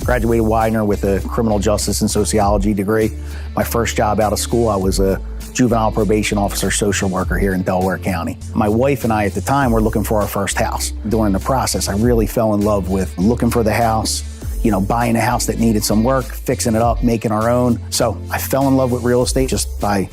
Graduated Widener with a criminal justice and sociology degree. My first job out of school, I was a juvenile probation officer, social worker here in Delaware County. My wife and I at the time were looking for our first house. During the process, I really fell in love with looking for the house, buying a house that needed some work, fixing it up, making our own. So I fell in love with real estate just by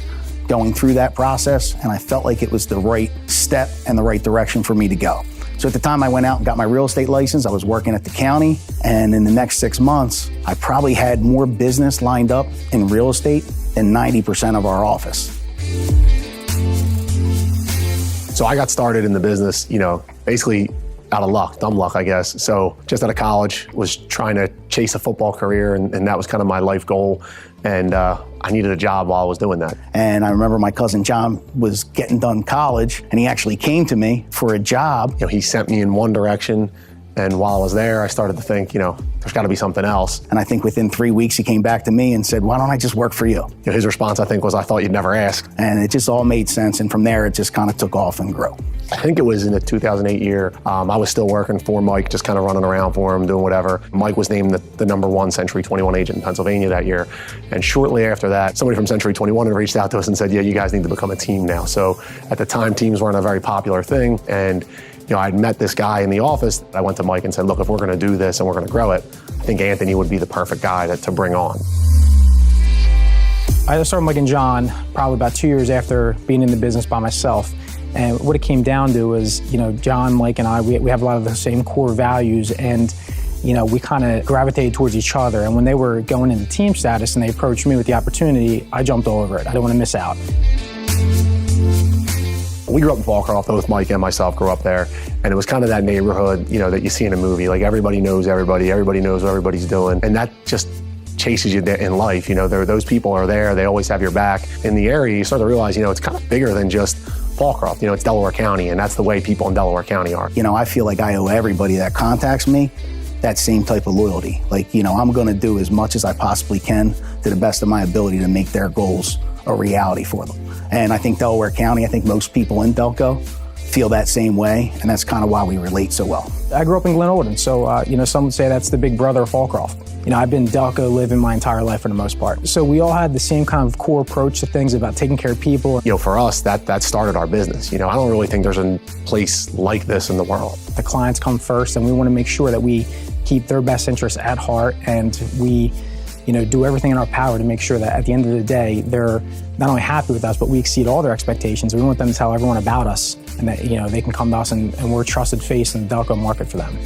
going through that process, and I felt like it was the right step and the right direction for me to go. So at the time I went out and got my real estate license, I was working at the county, and in the next 6 months, I probably had more business lined up in real estate than 90% of our office. So I got started in the business, basically out of luck, dumb luck, I guess. So just out of college, was trying to chase a football career, and that was kind of my life goal. And I needed a job while I was doing that. And I remember my cousin John was getting done college, and he actually came to me for a job. He sent me in one direction, and while I was there, I started to think, there's got to be something else. And I think within 3 weeks, he came back to me and said, why don't I just work for you? His response, I think, was, I thought you'd never ask. And it just all made sense, and from there, it just kind of took off and grew. I think it was in the 2008 year. I was still working for Mike, just kind of running around for him, doing whatever. Mike was named the #1 Century 21 agent in Pennsylvania that year. And shortly after that, somebody from Century 21 had reached out to us and said, yeah, you guys need to become a team now. So at the time, teams weren't a very popular thing. And I'd met this guy in the office. I went to Mike and said, look, if we're going to do this and we're going to grow it, I think Anthony would be the perfect guy to bring on. I started Mike and John probably about 2 years after being in the business by myself. And what it came down to was, John, Mike, and I, we have a lot of the same core values, and, we kind of gravitated towards each other. And when they were going into team status and they approached me with the opportunity, I jumped all over it. I didn't want to miss out. We grew up in Fallcroft, both Mike and myself grew up there, and it was kind of that neighborhood, that you see in a movie. Like everybody knows everybody knows what everybody's doing, and that just chases you in life. Those people are there, they always have your back. In the area, you start to realize, it's kind of bigger than just Fallcroft. It's Delaware County, and that's the way people in Delaware County are. I feel like I owe everybody that contacts me that same type of loyalty. Like, I'm gonna do as much as I possibly can to the best of my ability to make their goals a reality for them. And I think Delaware County, I think most people in Delco feel that same way, and that's kind of why we relate so well. I grew up in Glen Olden, so some would say that's the big brother of Fallcroft. I've been Delco living my entire life for the most part. So we all had the same kind of core approach to things about taking care of people. For us, that started our business. I don't really think there's a place like this in the world. The clients come first, and we want to make sure that we keep their best interests at heart, and we do everything in our power to make sure that at the end of the day, they're not only happy with us, but we exceed all their expectations. We want them to tell everyone about us, and that they can come to us and we're a trusted face in the Delco market for them.